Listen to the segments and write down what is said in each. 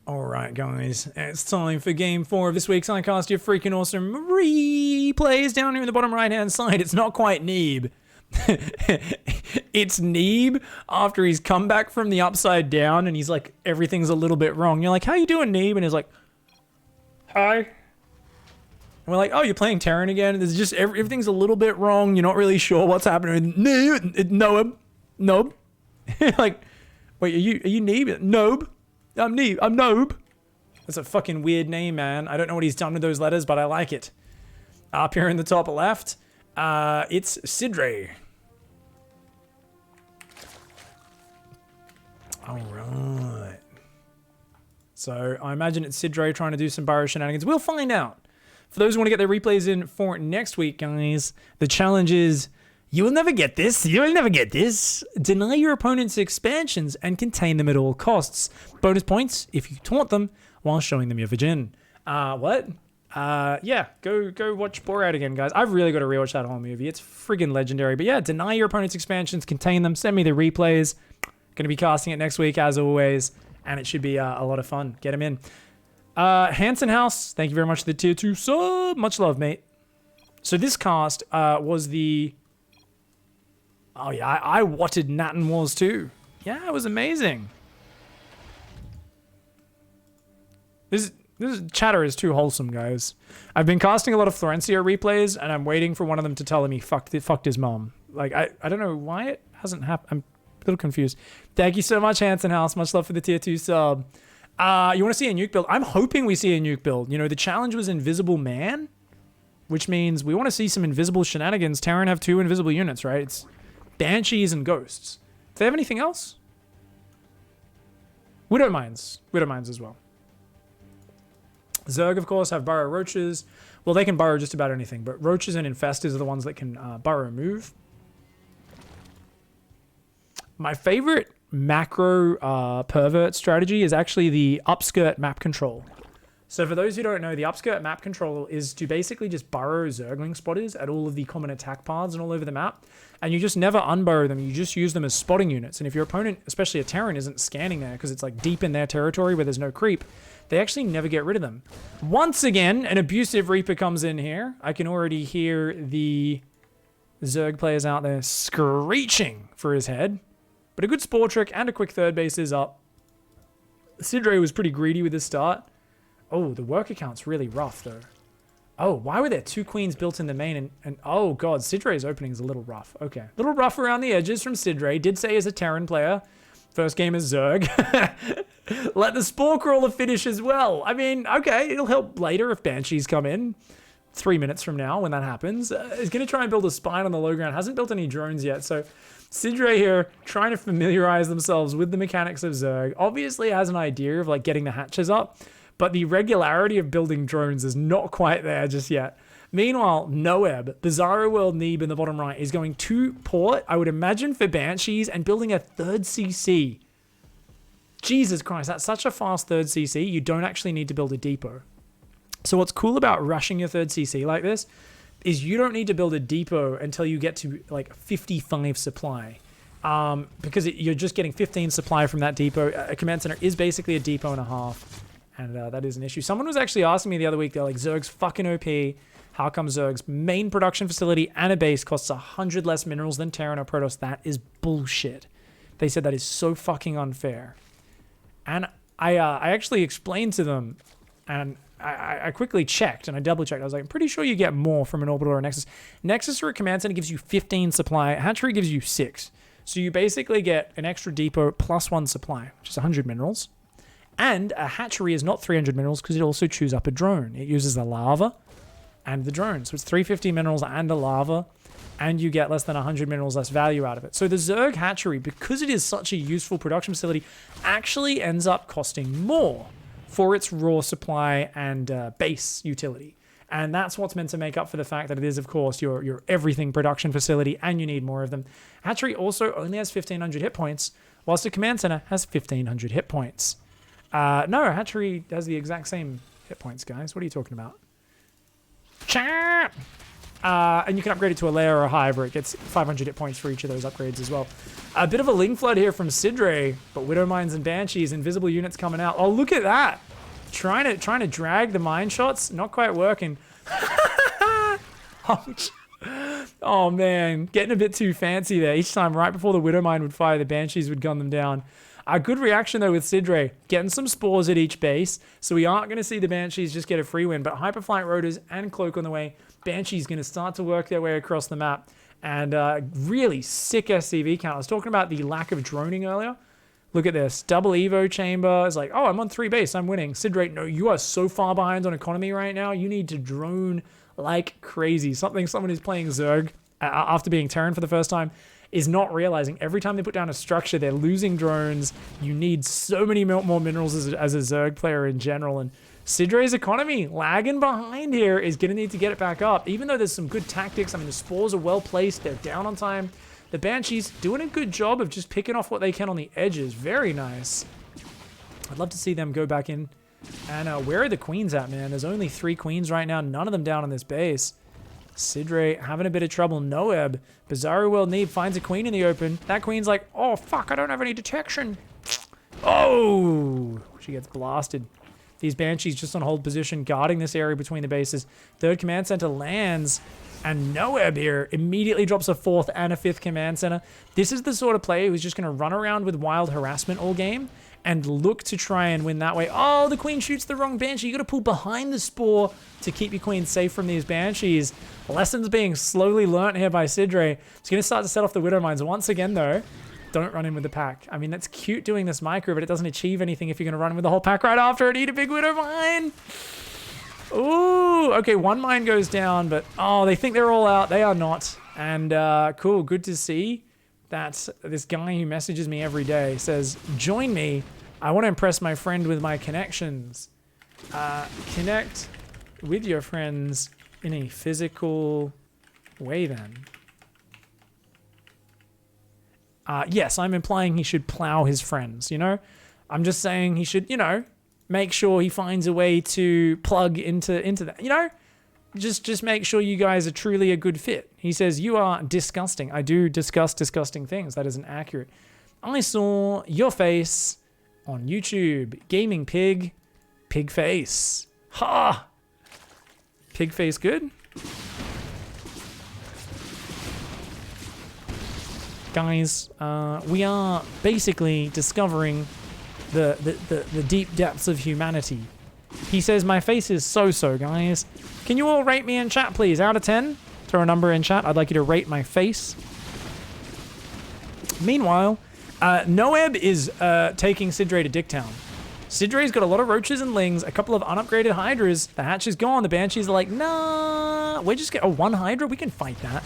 Alright guys, it's time for game 4 of this week's ICYFAR your freaking awesome replays down here in the bottom right hand side. It's not quite Neeb. It's Neeb after he's come back from the upside down and he's like, everything's a little bit wrong. You're like, how you doing, Neeb? And he's like, hi. And we're like, oh, you're playing Terran again? There's just, everything's a little bit wrong. You're not really sure what's happening. Nope. Like, wait, are you Neeb? Nope. I'm Neeb. I'm Nobe. That's a fucking weird name, man. I don't know what he's done with those letters, but I like it. Up here in the top left, it's Sidre. All right. So I imagine it's Sidre trying to do some burrow shenanigans. We'll find out. For those who want to get their replays in for next week, guys, the challenge is, you will never get this. You will never get this. Deny your opponent's expansions and contain them at all costs. Bonus points if you taunt them while showing them your Virgin. What? Yeah, go watch Borat again, guys. I've really got to rewatch that whole movie. It's friggin' legendary. But yeah, deny your opponent's expansions, contain them, send me the replays. Going to be casting it next week, as always. And it should be a lot of fun. Get them in. Hanson House, thank you very much for the tier 2 sub. Much love, mate. So this cast was the... Oh yeah, I watted Natten Wars too. Yeah, it was amazing. This chatter is too wholesome, guys. I've been casting a lot of Florencio replays, and I'm waiting for one of them to tell him he fucked his mom. Like, I don't know why it hasn't happened. I'm a little confused. Thank you so much, Hanson House. Much love for the tier 2 sub. You want to see a nuke build? I'm hoping we see a nuke build. You know, the challenge was Invisible Man, which means we want to see some invisible shenanigans. Terran have 2 invisible units, right? It's Banshees and Ghosts. Do they have anything else? Widow Mines as well. Zerg, of course, have burrow roaches. Well, they can burrow just about anything, but roaches and infestors are the ones that can burrow move. My favorite macro pervert strategy is actually the upskirt map control. So for those who don't know, the upskirt map control is to basically just burrow Zergling spotters at all of the common attack paths and all over the map. And you just never unburrow them. You just use them as spotting units. And if your opponent, especially a Terran, isn't scanning there because it's like deep in their territory where there's no creep, they actually never get rid of them. Once again, an abusive Reaper comes in here. I can already hear the Zerg players out there screeching for his head. But a good Spore Trick and a quick third base is up. Sidre was pretty greedy with his start. Oh, the work account's really rough, though. Oh, why were there 2 queens built in the main? And oh, God, Sidre's opening is a little rough. Okay. A little rough around the edges from Sidre. Did say as a Terran player. First game is Zerg. Let the Spore Crawler finish as well. I mean, okay, it'll help later if Banshees come in. 3 minutes from now when that happens. He's going to try and build a spine on the low ground. Hasn't built any drones yet, so... Sidre here, trying to familiarize themselves with the mechanics of Zerg. Obviously has an idea of like getting the hatches up, but the regularity of building drones is not quite there just yet. Meanwhile, Noeb, Bizarro World Neeb in the bottom right, is going to port, I would imagine, for Banshees and building a 3rd CC. Jesus Christ, that's such a fast 3rd CC, you don't actually need to build a depot. So what's cool about rushing your 3rd CC like this is you don't need to build a depot until you get to like 55 supply. Because you're just getting 15 supply from that depot. A command center is basically a depot and a half. And that is an issue. Someone was actually asking me the other week, they're like, Zerg's fucking OP. How come Zerg's main production facility and a base costs 100 less minerals than Terran or Protoss? That is bullshit. They said that is so fucking unfair. And I actually explained to them, and I quickly checked and I double checked. I was like, I'm pretty sure you get more from an orbital or a nexus. Nexus or a command center gives you 15 supply. Hatchery gives you 6. So you basically get an extra depot plus 1 supply, which is 100 minerals. And a hatchery is not 300 minerals because it also chews up a drone. It uses the lava and the drone. So it's 350 minerals and a lava. And you get less than 100 minerals less value out of it. So the Zerg hatchery, because it is such a useful production facility, actually ends up costing more for its raw supply and base utility. And that's what's meant to make up for the fact that it is, of course, your everything production facility and you need more of them. Hatchery also only has 1,500 hit points, whilst the command center has 1,500 hit points. No, Hatchery has the exact same hit points, guys. What are you talking about? Chat! And you can upgrade it to a lair or a hive where it gets 500 hit points for each of those upgrades as well. A bit of a Ling Flood here from Sidre, but Widow Mines and Banshees, invisible units coming out. Oh, look at that. Trying to drag the mine shots, not quite working. Ouch. Oh man, getting a bit too fancy there. Each time right before the Widow Mine would fire, the Banshees would gun them down. A good reaction though with Sidre, getting some spores at each base, so we aren't going to see the Banshees just get a free win, but Hyperflight Rotors and Cloak on the way. Banshees going to start to work their way across the map, and really sick SCV count. I was talking about the lack of droning earlier. Look at this, double Evo chamber. It's like, oh, I'm on 3 base, I'm winning. Sidre, no, you are so far behind on economy right now. You need to drone like crazy. Someone who's playing Zerg after being Terran for the first time is not realizing every time they put down a structure, they're losing drones. You need so many more minerals as a Zerg player in general. And Sidre's economy lagging behind here is going to need to get it back up. Even though there's some good tactics, I mean, the spores are well placed. They're down on time. The Banshees doing a good job of just picking off what they can on the edges. Very nice. I'd love to see them go back in. And where are the queens at, man? There's only 3 queens right now. None of them down on this base. Sidre having a bit of trouble. Noeb. Bizarro World Need finds a queen in the open. That queen's like, oh, fuck, I don't have any detection. Oh, she gets blasted. These Banshees just on hold position, guarding this area between the bases. 3rd command center lands, and Noeb here immediately drops a 4th and a 5th command center. This is the sort of player who's just going to run around with wild harassment all game and look to try and win that way. Oh, the queen shoots the wrong Banshee. You got to pull behind the spore to keep your queen safe from these Banshees. Lessons being slowly learnt here by Sidre. It's going to start to set off the Widow Mines. Once again, though, don't run in with the pack. I mean, that's cute doing this micro, but it doesn't achieve anything if you're going to run with the whole pack right after it. Eat a big Widow Mine. Ooh, okay, 1 mine goes down, but oh, they think they're all out. They are not. And cool, good to see that this guy who messages me every day says, join me. I want to impress my friend with my connections. Connect with your friends in a physical way then. Yes, I'm implying he should plow his friends, you know? I'm just saying he should, you know, make sure he finds a way to plug into that, you know? Just make sure you guys are truly a good fit. He says, you are disgusting. I do discuss disgusting things. That isn't accurate. I saw your face on YouTube. Gaming pig. Pig face. Ha! Pig face good? Guys, we are basically discovering the deep depths of humanity. He says, my face is so-so, guys. Can you all rate me in chat, please? Out of 10? Throw a number in chat. I'd like you to rate my face. Meanwhile, Noeb is taking Sidre to Dicktown. Sidre's got a lot of roaches and lings, a couple of unupgraded hydras. The hatch is gone. The Banshees are like, nah, we're just getting 1 hydra. We can fight that.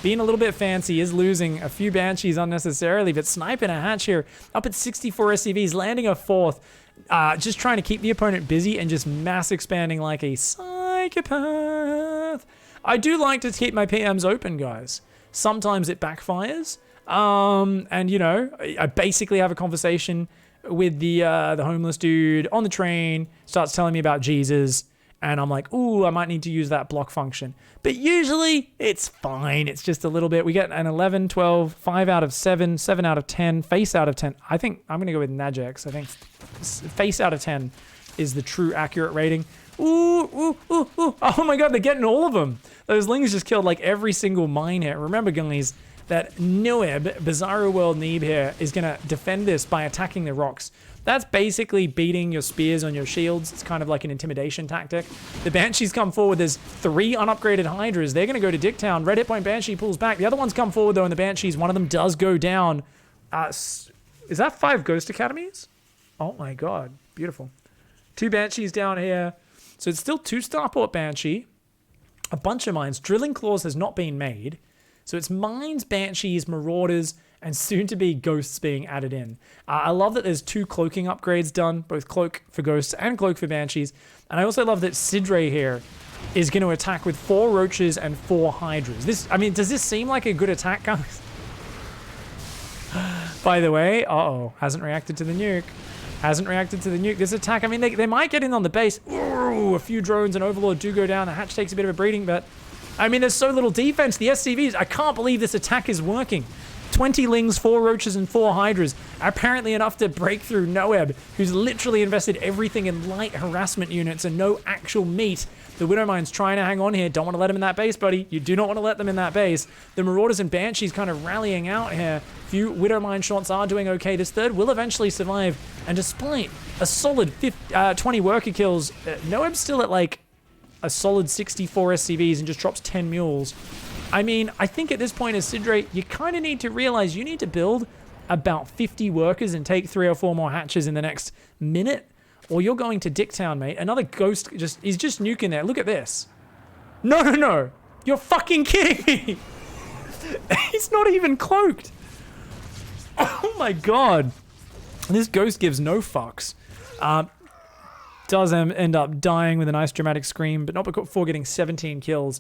Being a little bit fancy is losing a few Banshees unnecessarily, but sniping a hatch here up at 64 SCVs, landing a 4th, just trying to keep the opponent busy and just mass expanding like a psychopath. I do like to keep my PMs open, guys. Sometimes it backfires. And you know, I basically have a conversation with the homeless dude on the train, starts telling me about Jesus, and I'm like, ooh, I might need to use that block function. But usually it's fine. It's just a little bit. We get an 11, 12, 5 out of 7, 7 out of 10, face out of 10. I think I'm going to go with Najex. I think face out of 10 is the true accurate rating. Ooh. Oh my God, they're getting all of them. Those lings just killed like every single mine here. Remember, guys, that Noeb, Bizarro World Neeb here, is going to defend this by attacking the rocks. That's basically beating your spears on your shields. It's kind of like an intimidation tactic. The Banshees come forward. There's 3 unupgraded Hydras. They're going to go to Dicktown. Red hit point Banshee pulls back. The other ones come forward, though, and the Banshees, one of them does go down. Is that 5 Ghost Academies? Oh, my God. Beautiful. 2 Banshees down here. So it's still 2 Starport Banshee. A bunch of mines. Drilling Claws has not been made. So it's mines, Banshees, Marauders, and soon-to-be Ghosts being added in. I love that there's 2 cloaking upgrades done, both Cloak for Ghosts and Cloak for Banshees. And I also love that Sidre here is going to attack with 4 Roaches and 4 Hydras. Does this seem like a good attack, guys? By the way, hasn't reacted to the nuke. Hasn't reacted to the nuke. This attack, they might get in on the base. Ooh, a few drones and Overlord do go down. The hatch takes a bit of a breeding, but I mean, there's so little defense. The SCVs, I can't believe this attack is working. 20 Lings, 4 Roaches, and 4 Hydras. Apparently enough to break through Noeb, who's literally invested everything in light harassment units and no actual meat. The Widowmine's trying to hang on here. Don't want to let him in that base, buddy. You do not want to let them in that base. The Marauders and Banshees kind of rallying out here. Few Widowmine shots are doing okay. This third will eventually survive. And despite a solid 20 worker kills, Noeb's still at like a solid 64 SCVs and just drops 10 mules. I mean, I think at this point as Sidre, you kind of need to realize you need to build about 50 workers and take 3 or 4 more hatches in the next minute, or you're going to Dicktown, mate. Another ghost he's just nuking there. Look at this. No. You're fucking kidding me. He's not even cloaked. Oh my god. This ghost gives no fucks. Does end up dying with a nice dramatic scream, but not before getting 17 kills.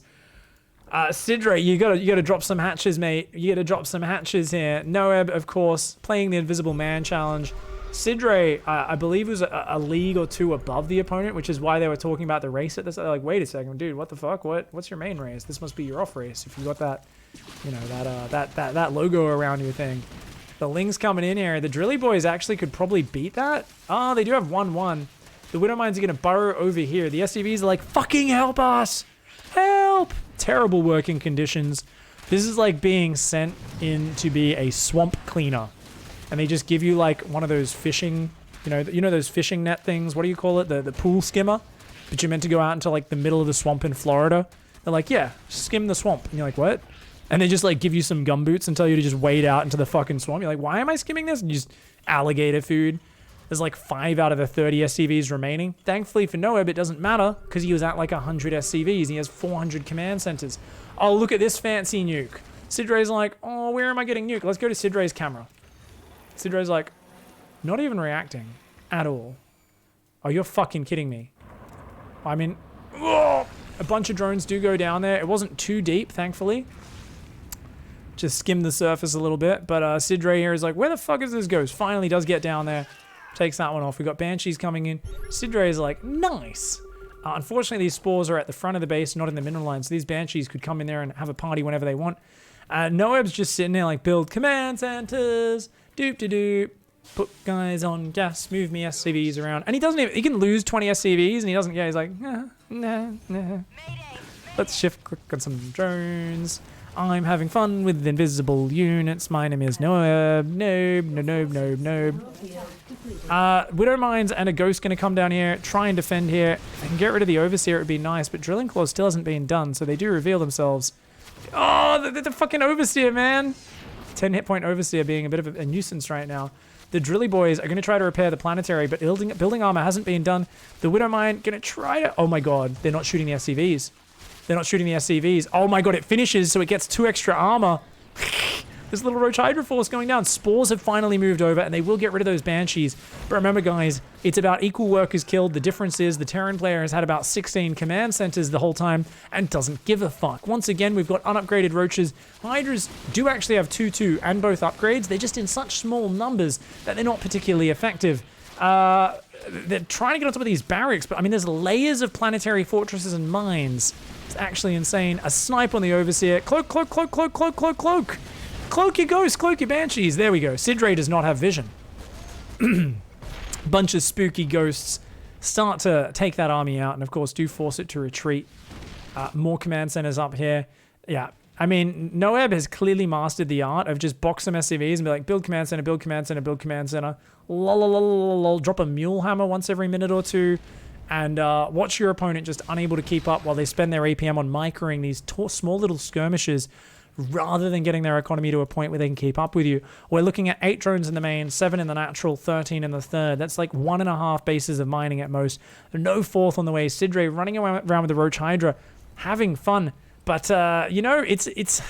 Sidre, you gotta drop some hatches, mate. You gotta drop some hatches here. Noeb, of course, playing the Invisible Man challenge. Sidre, I believe, was a league or 2 above the opponent, which is why they were talking about the race at this. They're like, wait a second, dude, what the fuck? What's your main race? This must be your off race if you got that, you know, that logo around your thing. The Ling's coming in here. The Drilly Boys actually could probably beat that. Oh, they do have 1-1. The Widowmines are gonna burrow over here. The SCVs are like, fucking help us! Help! Terrible working conditions. This is like being sent in to be a swamp cleaner, and they just give you like one of those fishing, you know those fishing net things. What do you call it? The pool skimmer. But you're meant to go out into like the middle of the swamp in Florida. They're like, yeah, skim the swamp, and you're like, what? And they just like give you some gumboots and tell you to just wade out into the fucking swamp. You're like, why am I skimming this? And you just alligator food. There's like 5 out of the 30 SCVs remaining. Thankfully for Noeb, it doesn't matter because he was at like 100 SCVs and he has 400 command centers. Oh, look at this fancy nuke. Sidre's like, oh, where am I getting nuked? Let's go to Sidre's camera. Sidre's like, not even reacting at all. Oh, you're fucking kidding me. I mean, oh, a bunch of drones do go down there. It wasn't too deep, thankfully. Just skimmed the surface a little bit. But Sidre here is like, where the fuck is this ghost? Finally does get down there. Takes that one off. We got Banshees coming in. Sidre is like, nice. Unfortunately, these spores are at the front of the base, not in the mineral line. So these Banshees could come in there and have a party whenever they want. Noeb's just sitting there like, build command centers. Doop-de-doop. Put guys on gas. Move me SCVs around. And he doesn't even, he can lose 20 SCVs and he doesn't, yeah, he's like, nah. Let's shift click on some drones. I'm having fun with invisible units. My name is Noeb. Noeb. Widowmines and a ghost going to come down here, try and defend here. If they can get rid of the Overseer, it would be nice, but Drilling Claw still hasn't been done, so they do reveal themselves. Oh, the fucking Overseer, man. 10 hit point Overseer being a bit of a nuisance right now. The Drilly Boys are going to try to repair the planetary, but building armor hasn't been done. The Widowmine going to try to... Oh my god, they're not shooting the SCVs. They're not shooting the SCVs. Oh my god, it finishes, so it gets 2 extra armor. This little Roach Hydra force going down. Spores have finally moved over, and they will get rid of those Banshees. But remember, guys, it's about equal workers killed. The difference is the Terran player has had about 16 command centers the whole time and doesn't give a fuck. Once again, we've got unupgraded Roaches. Hydras do actually have 2-2 and both upgrades. They're just in such small numbers that they're not particularly effective. They're trying to get on top of these barracks, but I mean, there's layers of planetary fortresses and mines. It's actually insane. A snipe on the Overseer. Cloak. Cloak your ghosts, cloak your Banshees. There we go. Sidre does not have vision. Bunch of spooky ghosts start to take that army out and, of course, do force it to retreat. More command centers up here. Yeah, I mean, Noeb has clearly mastered the art of just box some SCVs and be like, build command center, build command center, build command center. Lol. Drop a mule hammer once every minute or two. And watch your opponent just unable to keep up while they spend their APM on microing these small little skirmishes rather than getting their economy to a point where they can keep up with you. We're looking at 8 drones in the main, 7 in the natural, 13 in the third. That's like 1.5 bases of mining at most. No fourth on the way. Sidre running around with the Roach Hydra, having fun. But, you know, it's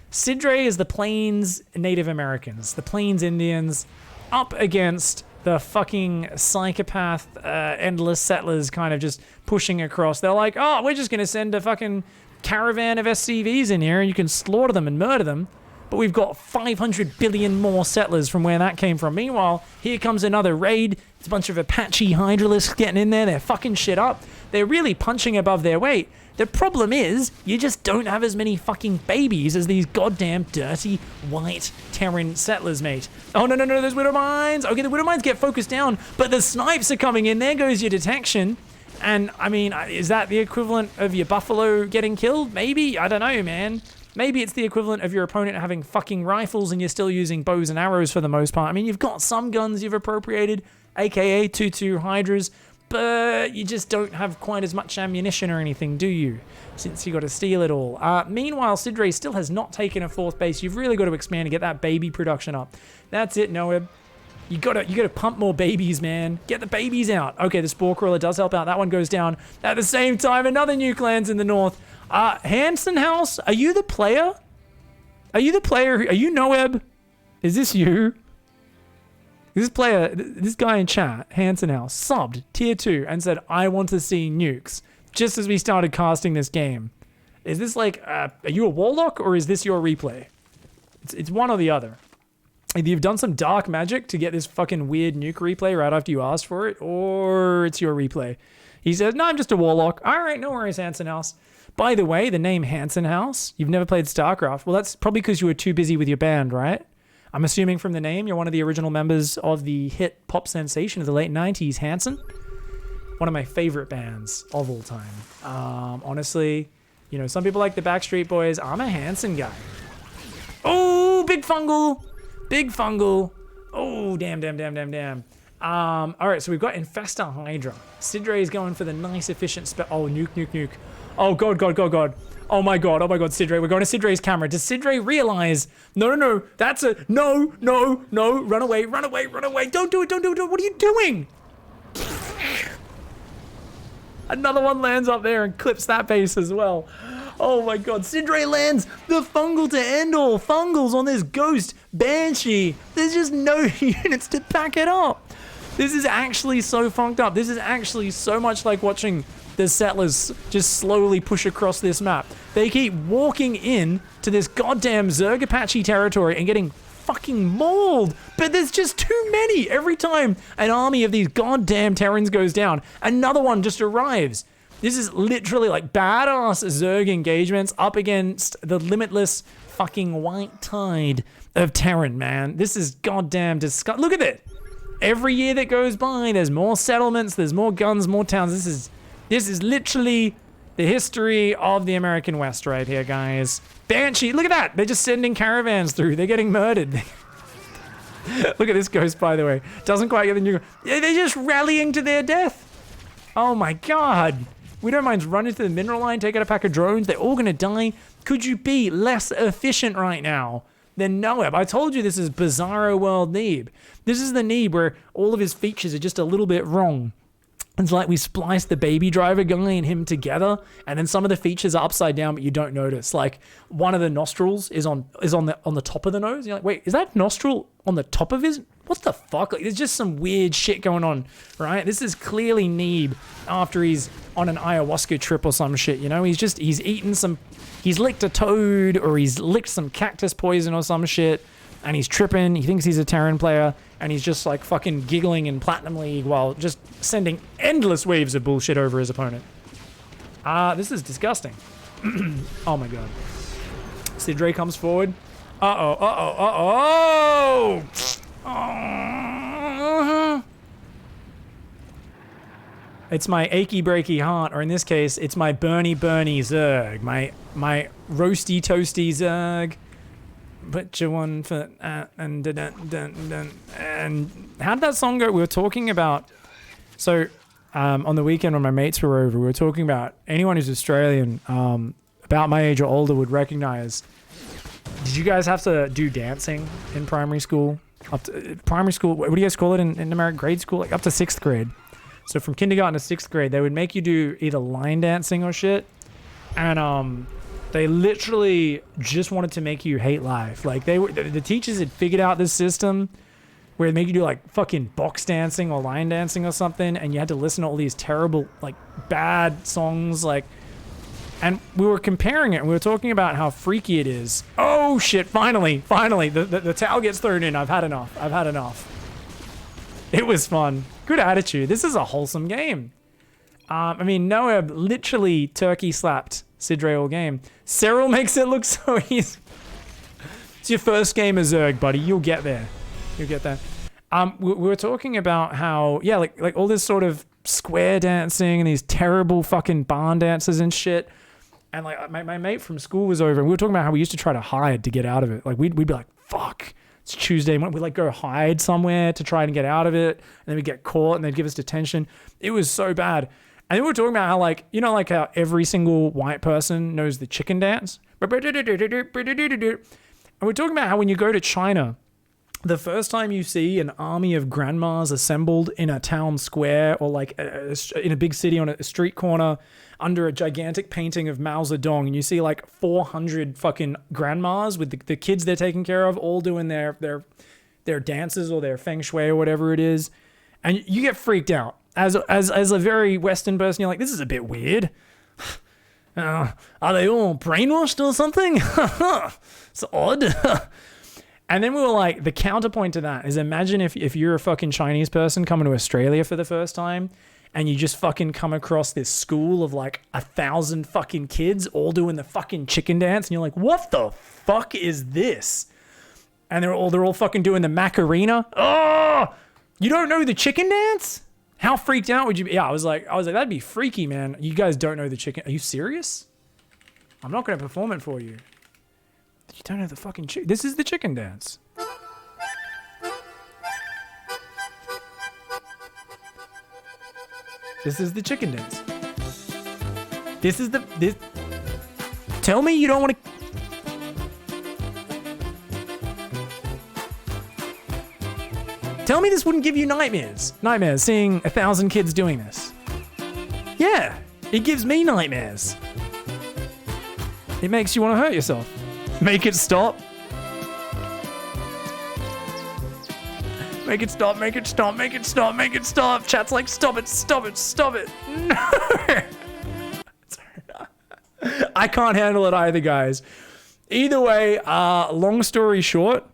Sidre is the Plains Native Americans, the Plains Indians, up against the fucking psychopath, endless settlers kind of just pushing across. They're like, oh, we're just going to send a fucking caravan of SCVs in here and you can slaughter them and murder them. But we've got 500 billion more settlers from where that came from. Meanwhile, here comes another raid. It's a bunch of Apache Hydralisks getting in there. They're fucking shit up. They're really punching above their weight. The problem is, you just don't have as many fucking babies as these goddamn dirty white Terran settlers, mate. Oh, no, there's widow mines. Okay, the widow mines get focused down, but the snipes are coming in. There goes your detection. And, I mean, is that the equivalent of your buffalo getting killed? Maybe? I don't know, man. Maybe it's the equivalent of your opponent having fucking rifles and you're still using bows and arrows for the most part. I mean, you've got some guns you've appropriated, aka 2-2 Hydras, but you just don't have quite as much ammunition or anything, do you? Since you got to steal it all. Meanwhile, Sidre still has not taken a 4th base. You've really got to expand to get that baby production up. That's it, Noeb. You gotta pump more babies, man. Get the babies out. Okay, the Spore Crawler does help out. That one goes down. At the same time, another nuke lands in the north. Hanson House, are you the player? Are you the player? Are you Noeb? Is this you? This player, this guy in chat, Hanson House, subbed tier 2 and said, I want to see nukes, just as we started casting this game. Is this like, are you a warlock or is this your replay? It's one or the other. Either you've done some dark magic to get this fucking weird nuke replay right after you asked for it, or it's your replay. He says, no, I'm just a warlock. All right, no worries, Hanson House. By the way, the name Hanson House, you've never played StarCraft. Well, that's probably because you were too busy with your band, right? I'm assuming from the name, you're one of the original members of the hit pop sensation of the late 90s, Hanson. One of my favorite bands of all time. Honestly, you know, some people like the Backstreet Boys. I'm a Hanson guy. Oh, big fungal. Big fungal. Oh, damn. All right, so we've got Infestor Hydra. Sidre is going for the nice, efficient Oh, nuke. Oh, God. Oh my god, Sidre. We're going to Sidre's camera. Does Sidre realize? No. That's a... No. Run away. Don't do it. What are you doing? Another one lands up there and clips that base as well. Oh my god. Sidre lands the fungal to end all. Fungals on this ghost Banshee. There's just no units to back it up. This is actually so funked up. This is actually so much like watching the settlers just slowly push across this map. They keep walking in to this goddamn Zerg Apache territory and getting fucking mauled. But there's just too many. Every time an army of these goddamn Terrans goes down, another one just arrives. This is literally like badass Zerg engagements up against the limitless fucking white tide of Terran, man. This is goddamn disgusting. Look at it. Every year that goes by, there's more settlements, there's more guns, more towns. This is literally the history of the American West right here, guys. Banshee, look at that. They're just sending caravans through. They're getting murdered. Look at this ghost, by the way. Doesn't quite get the new... They're just rallying to their death. Oh my god. We don't mind running to the mineral line, take out a pack of drones. They're all going to die. Could you be less efficient right now than Noeb? I told you this is Bizarro World Neeb. This is the Neeb where all of his features are just a little bit wrong. It's like we spliced the baby driver guy and him together, and then some of the features are upside down, but you don't notice. Like one of the nostrils is on the top of the nose. You're like, wait, is that nostril on the top of his? What the fuck? Like, there's just some weird shit going on, right? This is clearly Neeb after he's on an ayahuasca trip or some shit. You know, he's licked a toad or he's licked some cactus poison or some shit. And he's tripping, he thinks he's a Terran player, and he's just like fucking giggling in Platinum League while just sending endless waves of bullshit over his opponent. This is disgusting. Oh my god. Sidre comes forward. Uh-oh. It's my achy breaky heart, or in this case, it's my burny Zerg. My roasty toasty Zerg. Put your one foot out and how did that song go? We were talking about, so on the weekend when my mates were over, we were talking about anyone who's Australian, about my age or older would recognize. Did you guys have to do dancing in primary school? Up to primary school, what do you guys call it in American grade school? Like up to 6th grade. So from kindergarten to 6th grade, they would make you do either line dancing or shit, and they literally just wanted to make you hate life. Like the teachers had figured out this system where they make you do like fucking box dancing or line dancing or something, and you had to listen to all these terrible, like bad songs, like, and we were comparing it and we were talking about how freaky it is. Oh shit, finally, the towel gets thrown in. I've had enough. It was fun. Good attitude. This is a wholesome game. I mean, Noah literally turkey slapped Sidre all game. Cyril makes it look so easy. It's your first game of Zerg, buddy. You'll get there. You'll get there. We were talking about how, yeah, like all this sort of square dancing and these terrible fucking barn dances and shit. And like my mate from school was over and we were talking about how we used to try to hide to get out of it. Like we'd be like, fuck, it's Tuesday. We'd like go hide somewhere to try and get out of it. And then we'd get caught and they'd give us detention. It was so bad. And then we were talking about how like, you know, like how every single white person knows the chicken dance. And we're talking about how when you go to China, the first time you see an army of grandmas assembled in a town square or like in a big city on a street corner under a gigantic painting of Mao Zedong, and you see like 400 fucking grandmas with the kids they're taking care of all doing their dances or their feng shui or whatever it is, and you get freaked out as a very Western person. You're like, this is a bit weird. Are they all brainwashed or something? It's odd. And then we were like, the counterpoint to that is imagine if you're a fucking Chinese person coming to Australia for the first time and you just fucking come across this school of like 1,000 fucking kids all doing the fucking chicken dance and you're like, what the fuck is this? And they're all fucking doing the Macarena. Oh, you don't know the chicken dance? How freaked out would you be? Yeah, I was like, that'd be freaky, man. You guys don't know the chicken. Are you serious? I'm not going to perform it for you. You don't know the fucking chicken. This is the chicken dance. This is the chicken dance. This. Tell me you don't want to. Tell me this wouldn't give you nightmares. Nightmares, seeing 1,000 kids doing this. Yeah, it gives me nightmares. It makes you want to hurt yourself. Make it stop. Make it stop, make it stop, make it stop, make it stop. Chat's like, stop it, stop it, stop it. No. I can't handle it either, guys. Either way, long story short,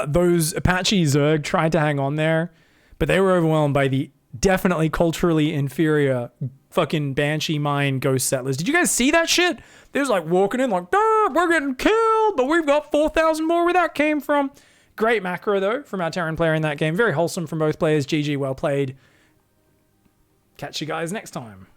those Apache Zerg tried to hang on there, but they were overwhelmed by the definitely culturally inferior fucking Banshee Mine Ghost Settlers. Did you guys see that shit? They was like walking in like, we're getting killed, but we've got 4,000 more where that came from. Great macro though from our Terran player in that game. Very wholesome from both players. GG, well played. Catch you guys next time.